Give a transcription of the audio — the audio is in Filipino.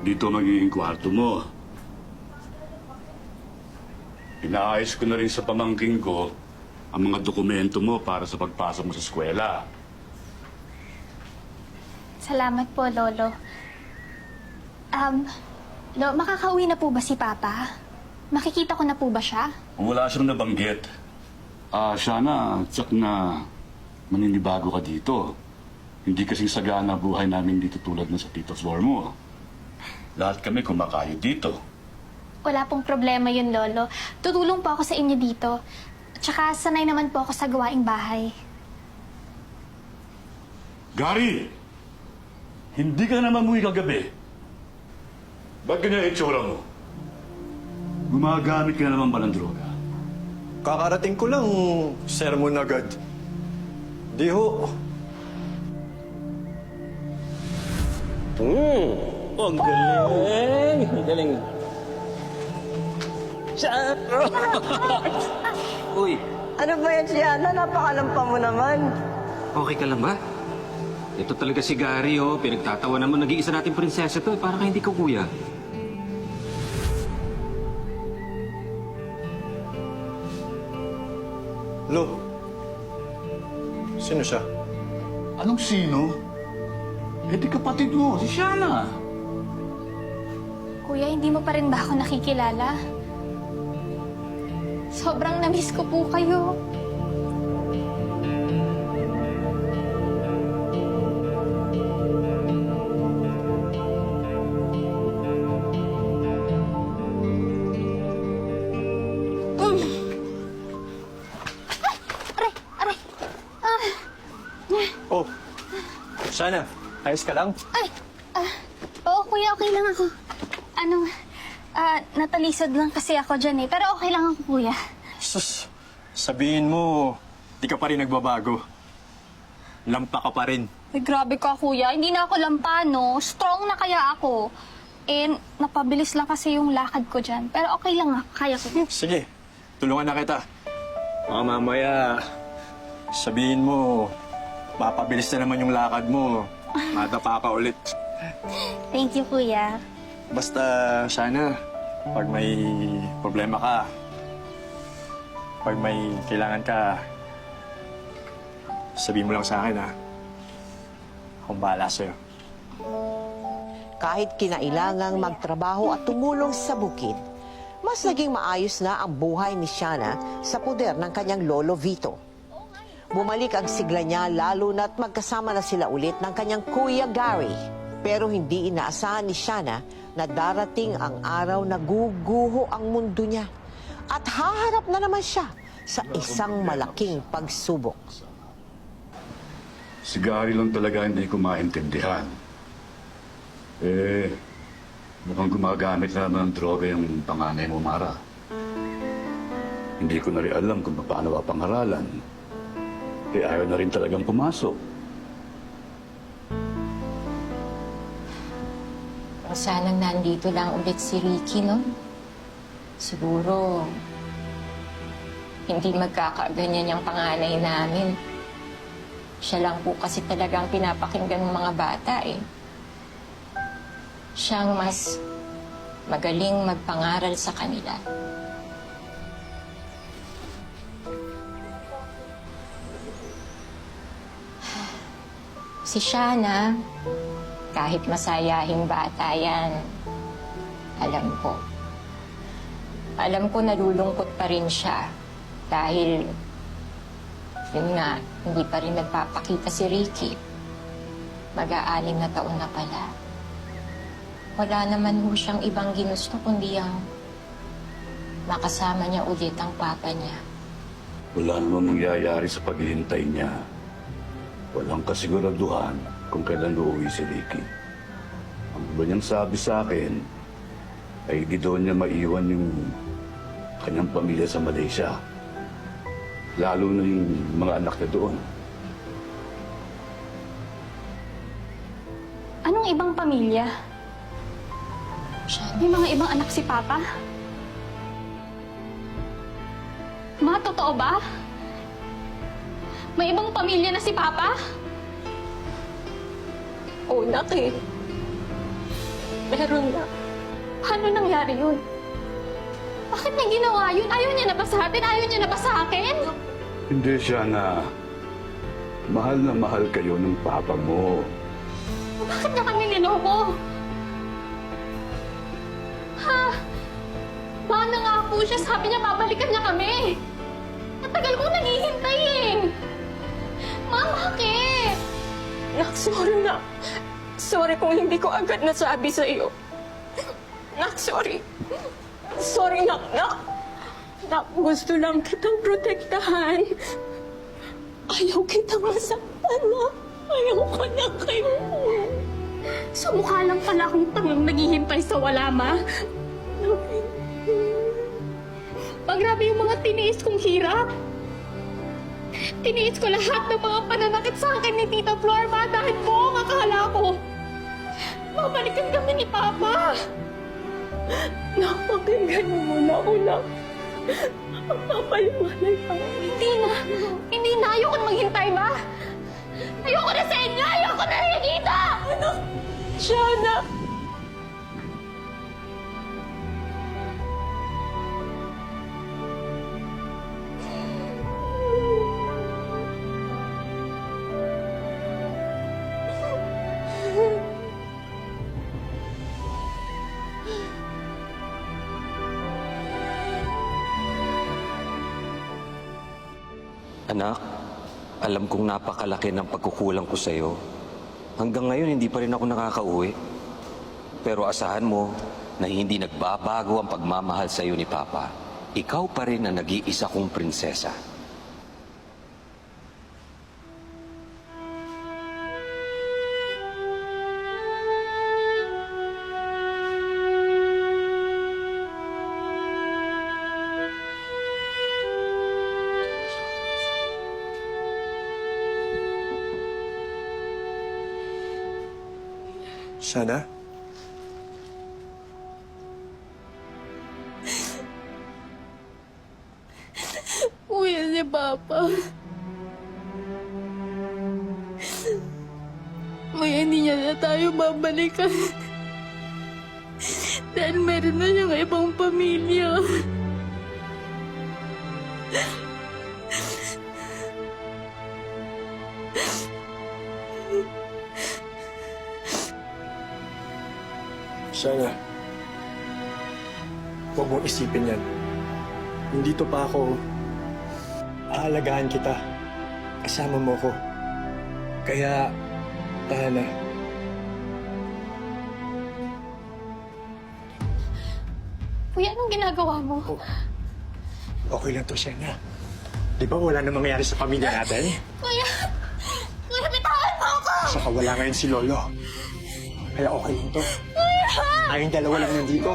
Dito magiging kwarto mo. Inaayos ko na rin sa pamangking ko ang mga dokumento mo para sa pagpasok mo sa eskwela. Salamat po, Lolo. Makakauwi na po ba si Papa? Makikita ko na po ba siya? Wala siyang nabanggit. Sana, tsak na maninibago ka dito. Hindi kasing sagana buhay namin dito tulad na sa tito floor mo. Lahat kami kumakayod dito. Wala pong problema yun, Lolo. Tutulong po ako sa inyo dito. Tsaka sanay naman po ako sa gawaing bahay. Gary! Hindi ka na mamuhi kagabi. Ba't ganyan itsura mo? Gumagamit ka na naman ba ng droga? Kakarating ko lang, sermon agad. Di ho. Ang galing! Ang galing. Siya! Uy, Ano ba yan, Siana? Napakalampa mo naman. okay ka lang ba? Ito talaga si Gary, oh. Pinagtatawanan mo. Nag-iisa nating prinsesa to. Para ka hindi ko kuya. Lo, sino siya? Anong sino? Eh di kapatid mo, si Shana. Kuya, hindi mo pa rin ba ako nakikilala? Sobrang na-miss ko po kayo. Aray! Oh, Shana, ayos ka lang? Oo, kuya, okay lang ako. Natalisod lang kasi ako dyan eh. Pero okay lang ako, kuya. Sus, sabihin mo, di ka pa rin nagbabago. Lampa ka pa rin. Ay, grabe ka, kuya. Hindi na ako lampa, no? Strong na kaya ako. Eh, napabilis lang kasi yung lakad ko dyan. Pero okay lang ako. Kaya ko. Sige, tulungan na kita. Baka mamaya, sabihin mo, mapabilis na naman yung lakad mo. Madapa ka ulit. Thank you, kuya. Basta, Shana, pag may problema ka, pag may kailangan ka, sabihin mo lang sa akin, ha? Akong bahala sa'yo. Kahit kinailangang magtrabaho at tumulong sa bukid, mas naging maayos na ang buhay ni Shana sa puder ng kanyang lolo Vito. Bumalik ang sigla niya lalo na't magkasama na sila ulit ng kanyang kuya Gary. Pero hindi inaasahan ni Shana na darating ang araw na guguho ang mundo niya. At haharap na naman siya sa isang malaking pagsubok. Si Gary lang talaga hindi ko maintindihan. Mukhang gumagamit na naman ng droga yung panganay mo, Mara. Hindi ko na rin alam kung paano pangaralan. Ayaw na rin talagang pumasok. Sanang nandito lang ulit si Ricky, no? Siguro, hindi magkakaganyan yung panganay namin. Siya lang po kasi talagang pinapakinggan ng mga bata, eh. Siyang mas magaling magpangaral sa kanila. Si Shana, kahit masayahing bata yan, alam ko. Alam ko nalulungkot pa rin siya dahil, yun nga, hindi pa rin nagpapakita si Ricky. Mag-aalim na taon na pala. Wala naman ho siyang ibang ginusto kundi ang makasama niya ulit ang papa niya. Wala namang mangyayari sa paghihintay niya. Walang kasiguraduhan kung kailan uuwi si Ricky. Ang iba niyang sabi sa akin ay hindi doon niya maiwan yung kanyang pamilya sa Malaysia. Lalo na yung mga anak niya doon. Anong ibang pamilya? Shana, May mga ibang anak si Papa? Ma, totoo ba? May ibang pamilya na si Papa? Oo, nak eh. Meron na. Paano nangyari yun? Bakit niya ginawa yun? Ayaw niya na ba sa atin? Ayaw niya na ba sa akin? Hindi, Shana. Mahal na mahal kayo ng papa mo. Bakit niya kami niloko? Ha? Mahal na nga po siya. Sabi niya babalikan niya kami. Matagal kong naghihintay eh. Ma, bakit? Nak, sorry na. Sorry kung hindi ko agad nasabi sa iyo. Nak, sorry. Sorry, nak. Nak, gusto lang kitang protektahan. Ayaw kitang masaktan, nak. Ayaw ko na kayo. Sa mukha lang pala akong tangang naghihintay sa wala, Ma. Grabe yung mga tiniis kong hirap. Tiniis ko lahat ng mga pananakit sa akin ni Tita Flor, Ma, dahil buong akala ko babalikan kami ni Papa. Napakinggan mo muna ako, nak. Papaliwanag ako. Hindi na. Ayoko na maghintay, Ma. Ayoko na sa inyo. Ayoko na nakikita. Shana! Anak, alam kong napakalaki ng pagkukulang ko sa'yo. Hanggang ngayon, hindi pa rin ako nakakauwi. Pero asahan mo na hindi nagbabago ang pagmamahal sa'yo ni Papa. Ikaw pa rin ang nag-iisa kong prinsesa. Shana? Kuya si Papa. May hindi niya na tayo babalikan. Dahil meron na siyang ibang pamilya. Shana, huwag mong isipin yan. Nandito pa ako. Aalagaan kita. Kasama mo ko. Kaya, tahan na. Kuya, anong ginagawa mo? Okay lang to, Shana. Di ba wala na mangyayari sa pamilya natin? Kuya, bitawan mo ako! Saka wala ngayon si Lolo. Kaya okay lang to. Tayong dalawa lang nandito.